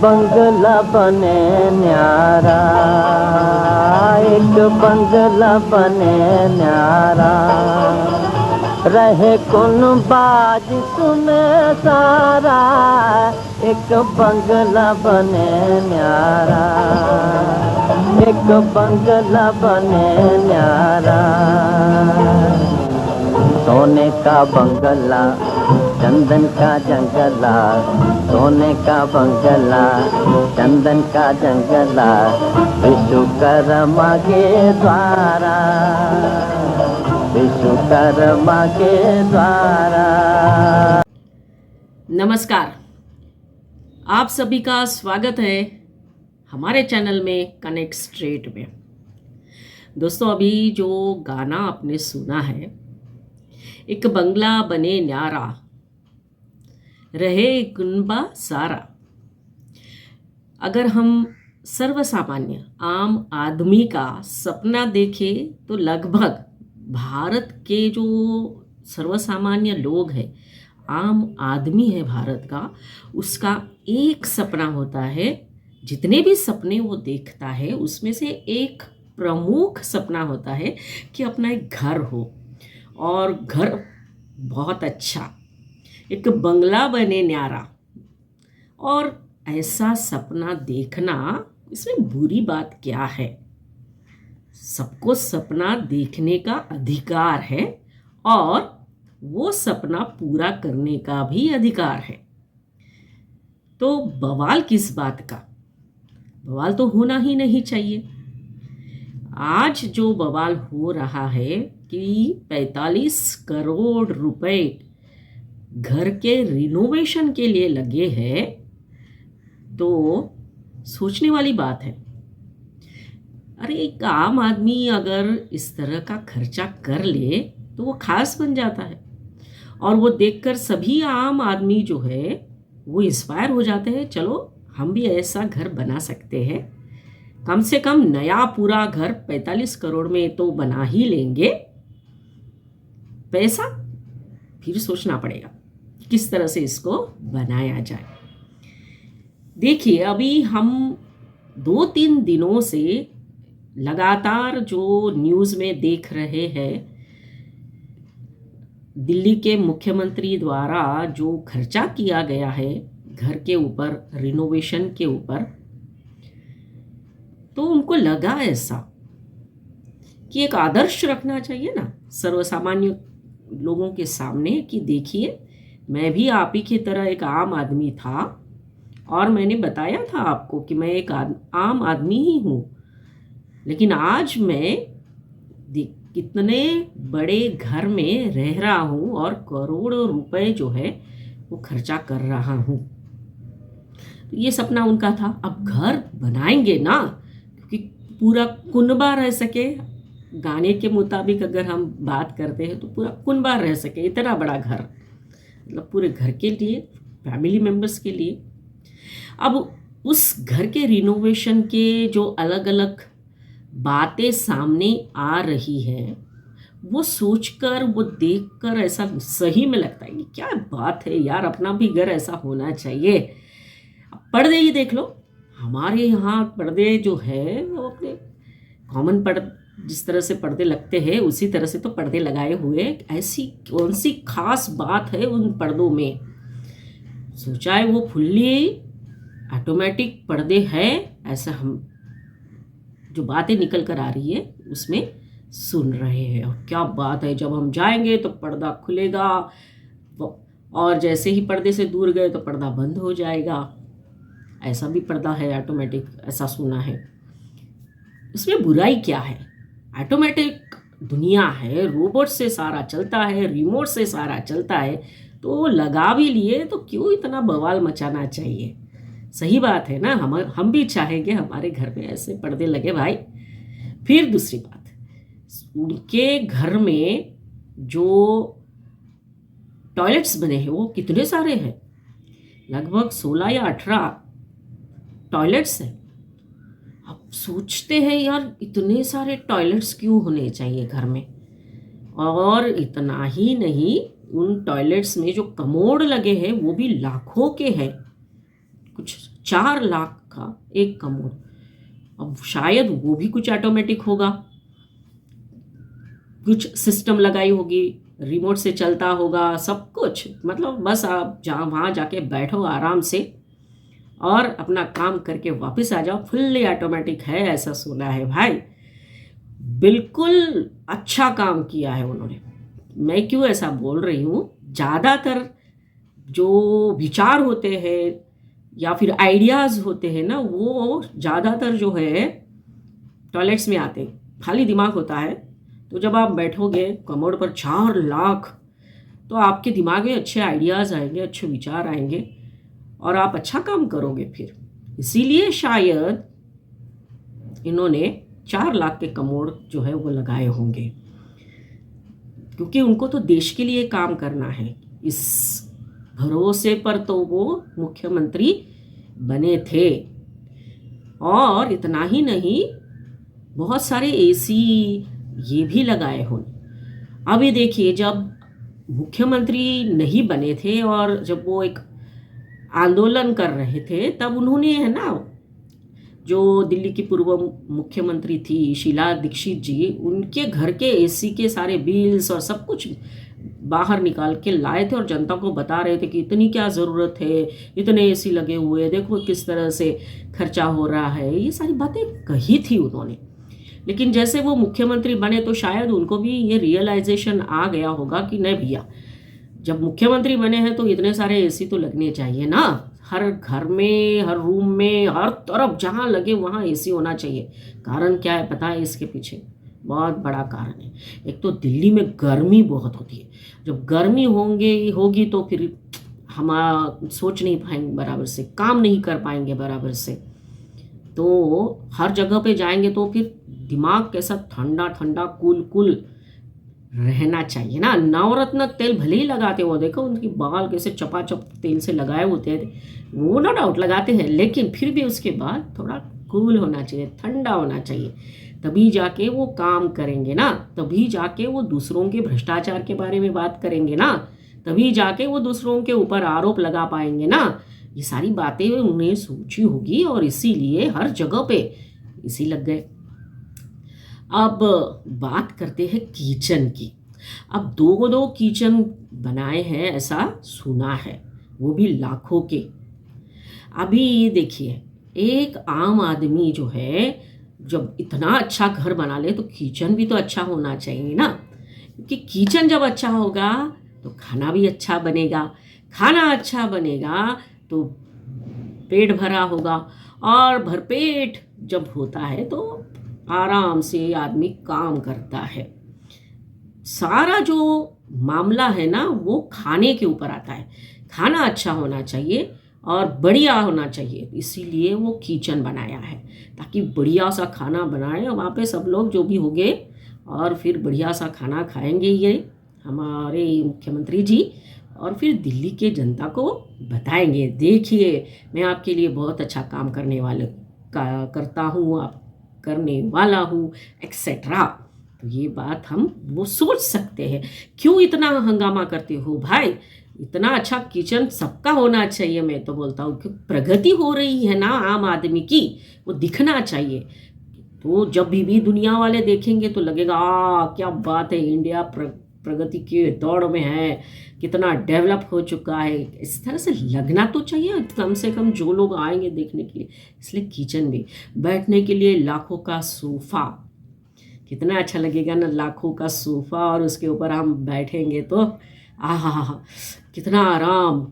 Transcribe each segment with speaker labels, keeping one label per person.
Speaker 1: बंगला बने न्यारा, एक बंगला बने न्यारा, रहे कुन बाज सुने सारा, एक बंगला बने न्यारा, एक बंगला बने न्यारा। सोने का बंगला चंदन का जंगला, सोने का बंगला चंदन का जंगला, विश्वकर्मा के द्वारा, विश्वकर्मा के द्वारा।
Speaker 2: नमस्कार, आप सभी का स्वागत है हमारे चैनल में कनेक्ट स्ट्रेट में। दोस्तों, अभी जो गाना आपने सुना है, एक बंगला बने न्यारा, रहे कुनबा सारा। अगर हम सर्वसामान्य आम आदमी का सपना देखें तो लगभग भारत के जो सर्वसामान्य लोग हैं, आम आदमी है भारत का, उसका एक सपना होता है। जितने भी सपने वो देखता है उसमें से एक प्रमुख सपना होता है कि अपना एक घर हो, और घर बहुत अच्छा, एक बंगला बने न्यारा। और ऐसा सपना देखना, इसमें बुरी बात क्या है? सबको सपना देखने का अधिकार है और वो सपना पूरा करने का भी अधिकार है। तो बवाल किस बात का? बवाल तो होना ही नहीं चाहिए। आज जो बवाल हो रहा है कि 45 करोड़ रुपए घर के रिनोवेशन के लिए लगे हैं, तो सोचने वाली बात है। अरे, एक आम आदमी अगर इस तरह का खर्चा कर ले तो वो खास बन जाता है, और वो देखकर सभी आम आदमी जो है वो इंस्पायर हो जाते हैं, चलो हम भी ऐसा घर बना सकते हैं। कम से कम नया पूरा घर 45 करोड़ में तो बना ही लेंगे। पैसा फिर सोचना पड़ेगा किस तरह से इसको बनाया जाए। देखिए, अभी हम 2-3 दिनों से लगातार जो न्यूज़ में देख रहे हैं, दिल्ली के मुख्यमंत्री द्वारा जो खर्चा किया गया है घर के ऊपर, रिनोवेशन के ऊपर, तो उनको लगा ऐसा कि एक आदर्श रखना चाहिए ना सर्वसामान्य लोगों के सामने कि देखिए, मैं भी आप ही की तरह एक आम आदमी था, और मैंने बताया था आपको कि मैं एक आम आदमी ही हूँ, लेकिन आज मैं कितने बड़े घर में रह रहा हूँ और करोड़ों रुपए जो है वो खर्चा कर रहा हूँ। तो ये सपना उनका था। अब घर बनाएंगे ना, क्योंकि पूरा कुनबा रह सके, गाने के मुताबिक अगर हम बात करते हैं तो पूरा कुनबा रह सके, इतना बड़ा घर, मतलब पूरे घर के लिए, फैमिली मेम्बर्स के लिए। अब उस घर के रिनोवेशन के जो अलग अलग बातें सामने आ रही है, वो सोचकर, वो देखकर ऐसा सही में लगता है कि क्या बात है यार, अपना भी घर ऐसा होना चाहिए। पर्दे ही देख लो, हमारे यहाँ पर्दे जो है वो अपने कॉमन पर्दे, जिस तरह से पर्दे लगते हैं उसी तरह से तो पर्दे लगाए हुए। ऐसी कौन सी खास बात है उन पर्दों में? सोचा है वो फुल्ली ऑटोमेटिक पर्दे हैं, ऐसा हम जो बातें निकल कर आ रही है उसमें सुन रहे हैं। और क्या बात है, जब हम जाएंगे तो पर्दा खुलेगा, और जैसे ही पर्दे से दूर गए तो पर्दा बंद हो जाएगा। ऐसा भी पर्दा है ऑटोमेटिक, ऐसा सुना है। उसमें बुराई क्या है? ऑटोमेटिक दुनिया है, रोबोट से सारा चलता है, रिमोट से सारा चलता है, तो लगा भी लिए तो क्यों इतना बवाल मचाना चाहिए? सही बात है ना, हम भी चाहेंगे हमारे घर में ऐसे पर्दे लगे भाई। फिर दूसरी बात, उनके घर में जो टॉयलेट्स बने हैं वो कितने सारे हैं, लगभग 16 या 18 टॉयलेट्स हैं। अब सोचते हैं यार, इतने सारे टॉयलेट्स क्यों होने चाहिए घर में? और इतना ही नहीं, उन टॉयलेट्स में जो कमोड लगे हैं वो भी लाखों के हैं, कुछ 4 लाख का एक कमोड। अब शायद वो भी कुछ ऑटोमेटिक होगा, कुछ सिस्टम लगाई होगी, रिमोट से चलता होगा, सब कुछ। मतलब बस आप जहाँ वहाँ जाके बैठो आराम से और अपना काम करके वापस आ जाओ। फुल्ली ऑटोमेटिक है, ऐसा सुना है भाई। बिल्कुल अच्छा काम किया है उन्होंने। मैं क्यों ऐसा बोल रही हूँ, ज़्यादातर जो विचार होते हैं या फिर आइडियाज़ होते हैं ना, वो ज़्यादातर जो है टॉयलेट्स में आते हैं, खाली दिमाग होता है। तो जब आप बैठोगे कमोड पर 4 लाख, तो आपके दिमाग में अच्छे आइडियाज़ आएंगे, अच्छे विचार आएंगे और आप अच्छा काम करोगे फिर। इसीलिए शायद इन्होंने 4 लाख के कमोड जो है वो लगाए होंगे, क्योंकि उनको तो देश के लिए काम करना है। इस भरोसे पर तो वो मुख्यमंत्री बने थे। और इतना ही नहीं, बहुत सारे एसी ये भी लगाए होंगे। अब ये देखिए, जब मुख्यमंत्री नहीं बने थे और जब वो एक आंदोलन कर रहे थे, तब उन्होंने, है ना, जो दिल्ली की पूर्व मुख्यमंत्री थी शीला दीक्षित जी, उनके घर के एसी के सारे बिल्स और सब कुछ बाहर निकाल के लाए थे और जनता को बता रहे थे कि इतनी क्या ज़रूरत है, इतने एसी लगे हुए, देखो किस तरह से खर्चा हो रहा है। ये सारी बातें कही थी उन्होंने। लेकिन जैसे वो मुख्यमंत्री बने तो शायद उनको भी ये रियलाइजेशन आ गया होगा कि नहीं भैया, जब मुख्यमंत्री बने हैं तो इतने सारे एसी तो लगने चाहिए ना, हर घर में, हर रूम में, हर तरफ जहाँ लगे वहाँ एसी होना चाहिए। कारण क्या है पता है इसके पीछे? बहुत बड़ा कारण है। एक तो दिल्ली में गर्मी बहुत होती है। जब गर्मी होगी तो फिर हम सोच नहीं पाएंगे बराबर से, काम नहीं कर पाएंगे बराबर से। तो हर जगह पे जाएंगे तो फिर दिमाग कैसा ठंडा ठंडा कूल रहना चाहिए ना। नवरत्न तेल भले ही लगाते हो, देखो उनकी बाल कैसे चपाचप तेल से लगाए होते हैं, वो नो डाउट लगाते हैं, लेकिन फिर भी उसके बाद थोड़ा कूल होना चाहिए, ठंडा होना चाहिए। तभी जाके वो काम करेंगे ना, तभी जाके वो दूसरों के भ्रष्टाचार के बारे में बात करेंगे ना, तभी जाके वो दूसरों के ऊपर आरोप लगा पाएंगे ना। ये सारी बातें उन्हें सोची होगी और इसीलिए हर जगह पे इसी लग गए। अब बात करते हैं किचन की। अब दो किचन बनाए हैं ऐसा सुना है, वो भी लाखों के। अभी ये देखिए, एक आम आदमी जो है जब इतना अच्छा घर बना ले तो किचन भी तो अच्छा होना चाहिए ना, क्योंकि किचन जब अच्छा होगा तो खाना भी अच्छा बनेगा, खाना अच्छा बनेगा तो पेट भरा होगा, और भरपेट जब होता है तो आराम से आदमी काम करता है। सारा जो मामला है ना वो खाने के ऊपर आता है। खाना अच्छा होना चाहिए और बढ़िया होना चाहिए, इसीलिए वो किचन बनाया है ताकि बढ़िया सा खाना बनाए, वहाँ पे सब लोग जो भी होंगे और फिर बढ़िया सा खाना खाएंगे ये हमारे मुख्यमंत्री जी, और फिर दिल्ली के जनता को बताएंगे, देखिए मैं आपके लिए बहुत अच्छा काम करता हूँ, आप करने वाला हूँ, एक्सेट्रा। तो ये बात हम वो सोच सकते हैं। क्यों इतना हंगामा करते हो भाई? इतना अच्छा किचन सबका होना चाहिए। मैं तो बोलता हूँ कि प्रगति हो रही है ना आम आदमी की, वो दिखना चाहिए। तो जब भी दुनिया वाले देखेंगे तो लगेगा क्या बात है, इंडिया प्रगति के दौड़ में है, कितना डेवलप हो चुका है। इस तरह से लगना तो चाहिए कम से कम जो लोग आएंगे देखने के लिए। इसलिए किचन में बैठने के लिए लाखों का सोफ़ा, कितना अच्छा लगेगा ना, लाखों का सोफ़ा, और उसके ऊपर हम बैठेंगे तो आहा कितना आराम।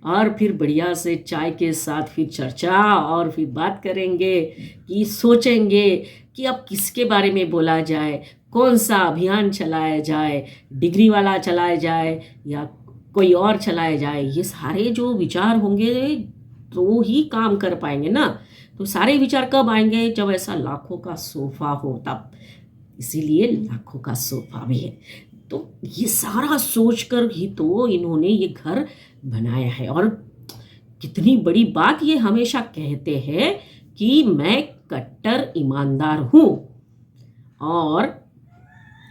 Speaker 2: और फिर बढ़िया से चाय के साथ फिर चर्चा, और फिर बात करेंगे कि सोचेंगे कि अब किसके बारे में बोला जाए, कौन सा अभियान चलाया जाए, डिग्री वाला चलाया जाए या कोई और चलाया जाए। ये सारे जो विचार होंगे तो ही काम कर पाएंगे ना। तो सारे विचार कब आएंगे? जब ऐसा लाखों का सोफ़ा हो तब। इसीलिए लाखों का सोफ़ा भी है। तो ये सारा सोचकर ही तो इन्होंने ये घर बनाया है। और कितनी बड़ी बात, ये हमेशा कहते हैं कि मैं कट्टर ईमानदार हूँ, और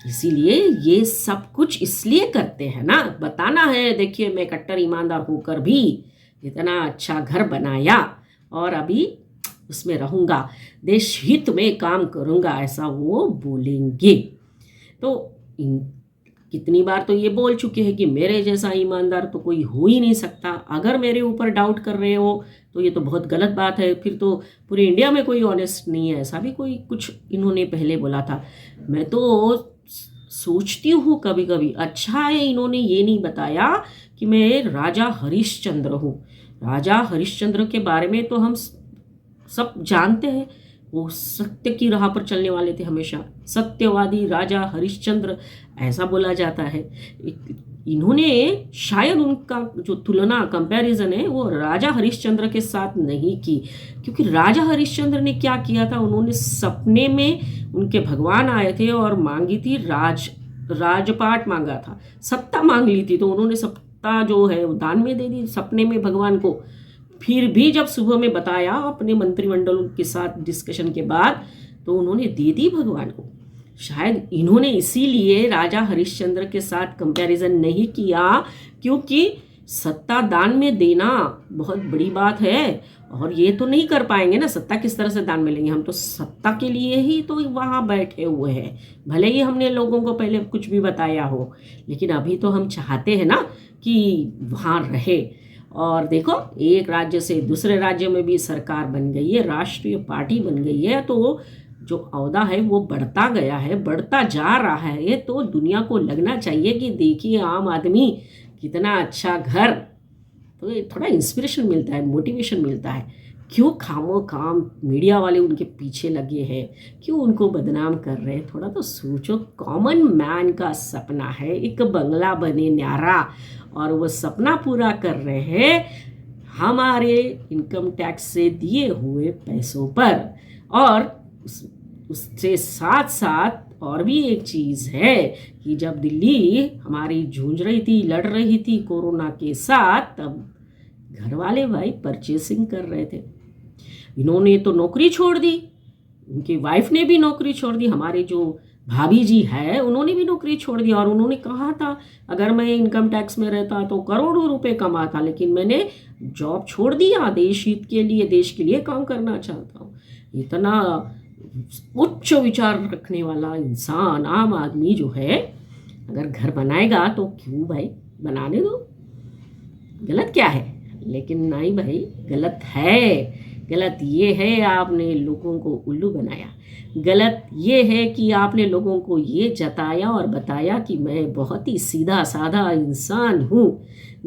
Speaker 2: इसीलिए ये सब कुछ इसलिए करते हैं ना, बताना है देखिए मैं कट्टर ईमानदार होकर भी इतना अच्छा घर बनाया, और अभी उसमें रहूँगा, देश हित में काम करूँगा, ऐसा वो बोलेंगे। तो कितनी बार तो ये बोल चुके हैं कि मेरे जैसा ईमानदार तो कोई हो ही नहीं सकता। अगर मेरे ऊपर डाउट कर रहे हो तो ये तो बहुत गलत बात है, फिर तो पूरे इंडिया में कोई ऑनेस्ट नहीं है, ऐसा भी कोई कुछ इन्होंने पहले बोला था। मैं तो सोचती हूँ कभी कभी, अच्छा है इन्होंने ये नहीं बताया कि मैं राजा हरिश्चंद्र हूँ। राजा हरिश्चंद्र के बारे में तो हम सब जानते हैं, वो सत्य की राह पर चलने वाले थे, हमेशा सत्यवादी राजा हरिश्चंद्र ऐसा बोला जाता है। इन्होंने शायद उनका जो तुलना कंपैरिजन है वो राजा हरिश्चंद्र के साथ नहीं की, क्योंकि राजा हरिश्चंद्र ने क्या किया था, उन्होंने सपने में उनके भगवान आए थे और मांगी थी राजपाट मांगा था, सत्ता मांग ली थी, तो उन्होंने सत्ता जो है वो दान में दे दी सपने में भगवान को। फिर भी जब सुबह में बताया अपने मंत्रिमंडल के साथ डिस्कशन के बाद, तो उन्होंने दे दी भगवान को। शायद इन्होंने इसीलिए राजा हरिश्चंद्र के साथ कंपैरिजन नहीं किया, क्योंकि सत्ता दान में देना बहुत बड़ी बात है, और ये तो नहीं कर पाएंगे ना, सत्ता किस तरह से दान में लेंगे, हम तो सत्ता के लिए ही तो वहाँ बैठे हुए हैं। भले ही हमने लोगों को पहले कुछ भी बताया हो, लेकिन अभी तो हम चाहते हैं ना कि वहाँ रहे। और देखो, एक राज्य से दूसरे राज्य में भी सरकार बन गई है, राष्ट्रीय पार्टी बन गई है, तो जो औहदा है वो बढ़ता गया है, बढ़ता जा रहा है। तो दुनिया को लगना चाहिए कि देखिए आम आदमी कितना अच्छा घर, तो थोड़ा इंस्पिरेशन मिलता है, मोटिवेशन मिलता है। क्यों खामो काम मीडिया वाले उनके पीछे लगे हैं, क्यों उनको बदनाम कर रहे हैं? थोड़ा तो सोचो, कॉमन मैन का सपना है एक बंगला बने न्यारा, और वो सपना पूरा कर रहे हैं हमारे इनकम टैक्स से दिए हुए पैसों पर। और उससे साथ साथ और भी एक चीज़ है कि जब दिल्ली हमारी जूझ रही थी, लड़ रही थी कोरोना के साथ, तब घर वाले भाई परचेसिंग कर रहे थे। इन्होंने तो नौकरी छोड़ दी, उनकी वाइफ ने भी नौकरी छोड़ दी, हमारे जो भाभी जी है उन्होंने भी नौकरी छोड़ दी। और उन्होंने कहा था अगर मैं इनकम टैक्स में रहता तो करोड़ों रुपए कमाता, लेकिन मैंने जॉब छोड़ दिया, देश हित के लिए, देश के लिए काम करना चाहता हूँ। इतना उच्च विचार रखने वाला इंसान, आम आदमी जो है, अगर घर बनाएगा तो क्यों भाई, बनाने दो, गलत क्या है? लेकिन नहीं भाई, गलत है। गलत ये है आपने लोगों को उल्लू बनाया, गलत ये है कि आपने लोगों को ये जताया और बताया कि मैं बहुत ही सीधा साधा इंसान हूँ।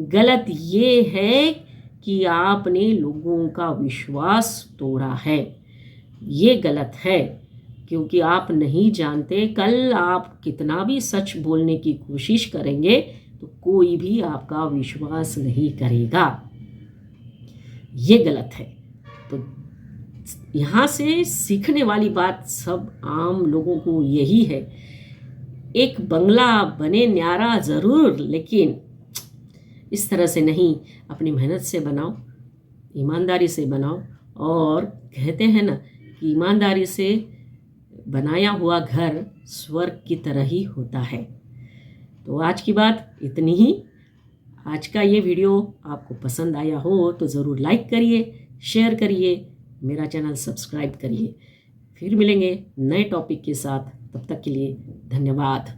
Speaker 2: गलत ये है कि आपने लोगों का विश्वास तोड़ा है, ये गलत है, क्योंकि आप नहीं जानते कल आप कितना भी सच बोलने की कोशिश करेंगे तो कोई भी आपका विश्वास नहीं करेगा। ये गलत है। तो यहाँ से सीखने वाली बात सब आम लोगों को यही है, एक बंगला बने न्यारा ज़रूर, लेकिन इस तरह से नहीं, अपनी मेहनत से बनाओ, ईमानदारी से बनाओ। और कहते हैं ना कि ईमानदारी से बनाया हुआ घर स्वर्ग की तरह ही होता है। तो आज की बात इतनी ही। आज का ये वीडियो आपको पसंद आया हो तो ज़रूर लाइक करिए, शेयर करिए, मेरा चैनल सब्सक्राइब करिए। फिर मिलेंगे नए टॉपिक के साथ, तब तक के लिए धन्यवाद।